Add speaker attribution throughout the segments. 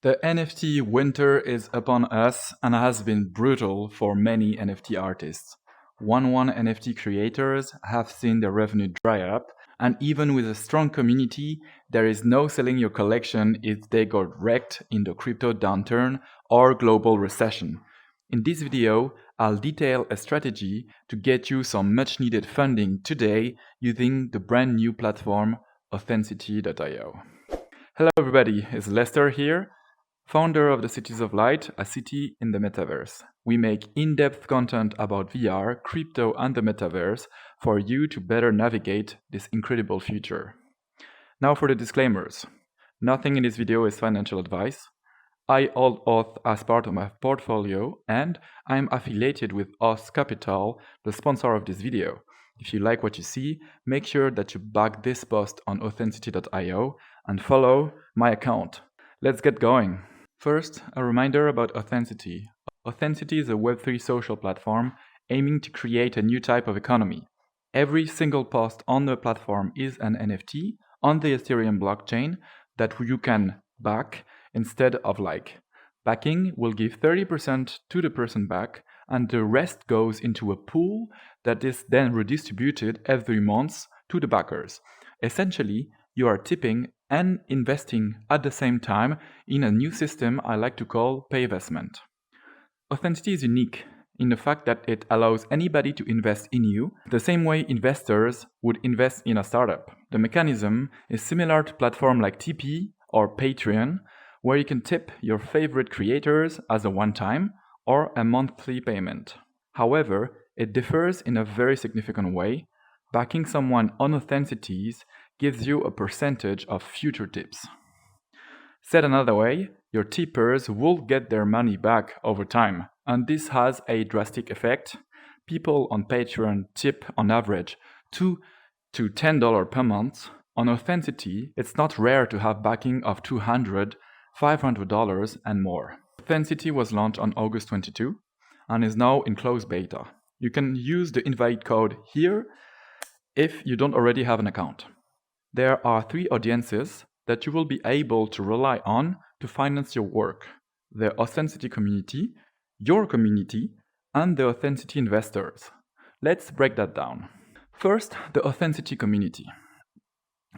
Speaker 1: The NFT winter is upon us and has been brutal for many NFT artists. 1-1 NFT creators have seen their revenue dry up, and even with a strong community, there is no selling your collection if they got wrecked in the crypto downturn or global recession. In this video, I'll detail a strategy to get you some much needed funding today using the brand new platform Authencity.io. Hello everybody, it's Lester here, founder of the Cities of Light, a city in the metaverse. We make in-depth content about VR, crypto and the metaverse for you to better navigate this incredible future. Now for the disclaimers. Nothing in this video is financial advice. I hold Auth as part of my portfolio and I am affiliated with Auth Capital, the sponsor of this video. If you like what you see, make sure that you back this post on Authencity.io and follow my account. Let's get going. First, a reminder about Authencity. Authencity is a Web3 social platform aiming to create a new type of economy. Every single post on the platform is an NFT on the Ethereum blockchain that you can back instead of like. Backing will give 30% to the person back, and the rest goes into a pool that is then redistributed every month to the backers. Essentially, you are tipping and investing at the same time in a new system I like to call payvestment. Authencity is unique in the fact that it allows anybody to invest in you the same way investors would invest in a startup. The mechanism is similar to platforms like TP or Patreon, where you can tip your favorite creators as a one-time or a monthly payment. However, it differs in a very significant way. Backing someone on Authentity gives you a percentage of future tips. Said another way, your tippers will get their money back over time, and this has a drastic effect. People on Patreon tip on average $2 to $10 per month. On Authencity, it's not rare to have backing of $200, $500 and more. Authencity was launched on August 22 and is now in closed beta. You can use the invite code here if you don't already have an account. There are 3 audiences that you will be able to rely on to finance your work: the Authencity community, your community, and the Authencity investors. Let's break that down. First, the Authencity community.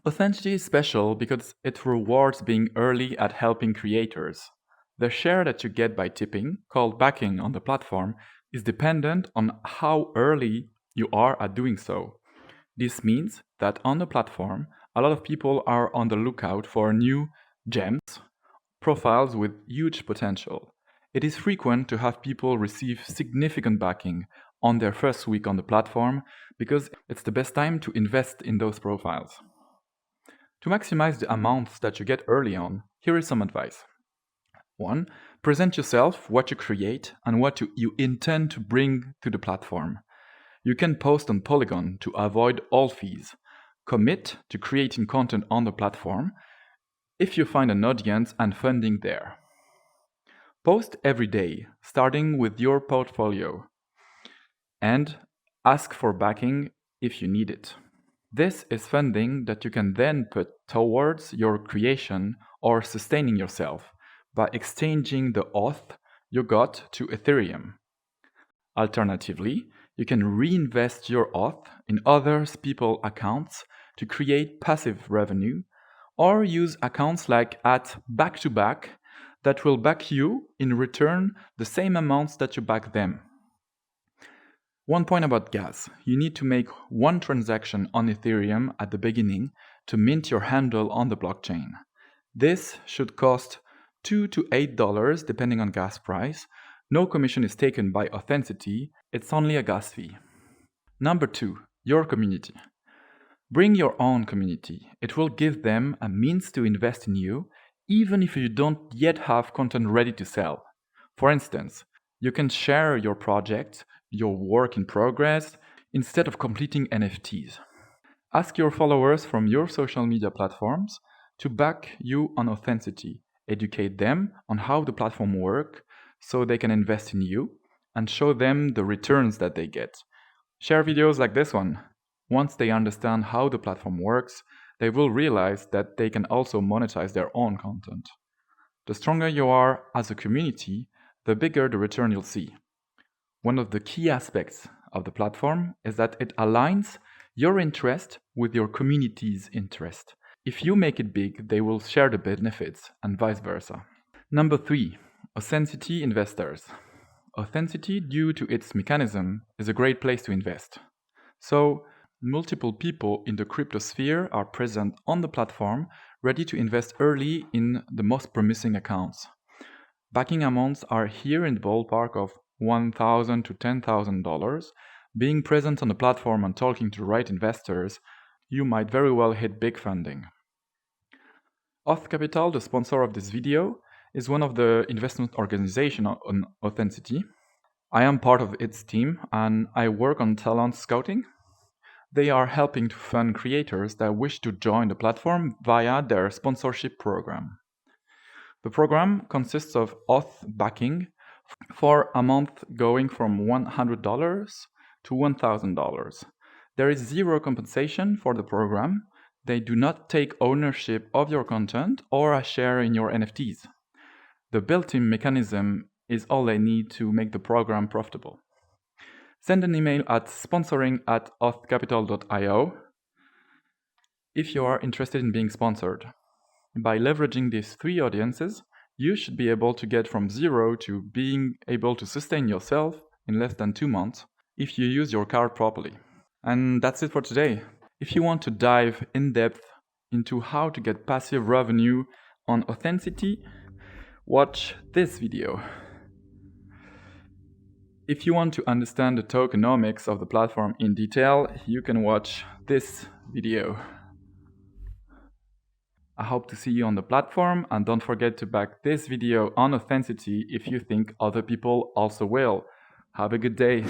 Speaker 1: Authencity is special because it rewards being early at helping creators. The share that you get by tipping, called backing on the platform, is dependent on how early you are at doing so. This means that on the platform, a lot of people are on the lookout for new gems, profiles with huge potential. It is frequent to have people receive significant backing on their first week on the platform because it's the best time to invest in those profiles. To maximize the amounts that you get early on, here is some advice. 1. Present yourself, what you create, and what you intend to bring to the platform. You can post on Polygon to avoid all fees. Commit to creating content on the platform if you find an audience and funding there. Post every day, starting with your portfolio, and ask for backing if you need it. This is funding that you can then put towards your creation or sustaining yourself by exchanging the auth you got to Ethereum. Alternatively, you can reinvest your auth in other people's accounts to create passive revenue, or use accounts like @back2back that will back you in return the same amounts that you back them. One point about gas: you need to make 1 transaction on Ethereum at the beginning to mint your handle on the blockchain. This should cost $2 to $8 depending on gas price. No commission is taken by Authencity, it's only a gas fee. Number 2, your community. Bring your own community. It will give them a means to invest in you, even if you don't yet have content ready to sell. For instance, you can share your project, your work in progress, instead of completing NFTs. Ask your followers from your social media platforms to back you on Authencity. Educate them on how the platform works so they can invest in you, and show them the returns that they get. Share videos like this one. Once they understand how the platform works, they will realize that they can also monetize their own content. The stronger you are as a community, the bigger the return you'll see. One of the key aspects of the platform is that it aligns your interest with your community's interest. If you make it big, they will share the benefits and vice versa. Number 3, Authencity investors. Authencity, due to its mechanism, is a great place to invest. So, multiple people in the crypto sphere are present on the platform, ready to invest early in the most promising accounts. Backing amounts are here in the ballpark of $1,000 to $10,000. Being present on the platform and talking to the right investors, you might very well hit big funding. Auth Capital, the sponsor of this video, is one of the investment organizations on Authencity. I am part of its team and I work on talent scouting. They are helping to fund creators that wish to join the platform via their sponsorship program. The program consists of auth backing for a month going from $100 to $1,000. There is zero compensation for the program. They do not take ownership of your content or a share in your NFTs. The built-in mechanism is all they need to make the program profitable. Send an email at sponsoring@authcapital.io if you are interested in being sponsored. By leveraging these 3 audiences, you should be able to get from zero to being able to sustain yourself in less than 2 months if you use your card properly. And that's it for today. If you want to dive in depth into how to get passive revenue on Authencity, watch this video. If you want to understand the tokenomics of the platform in detail, you can watch this video. I hope to see you on the platform, and don't forget to back this video on Authencity if you think other people also will. Have a good day.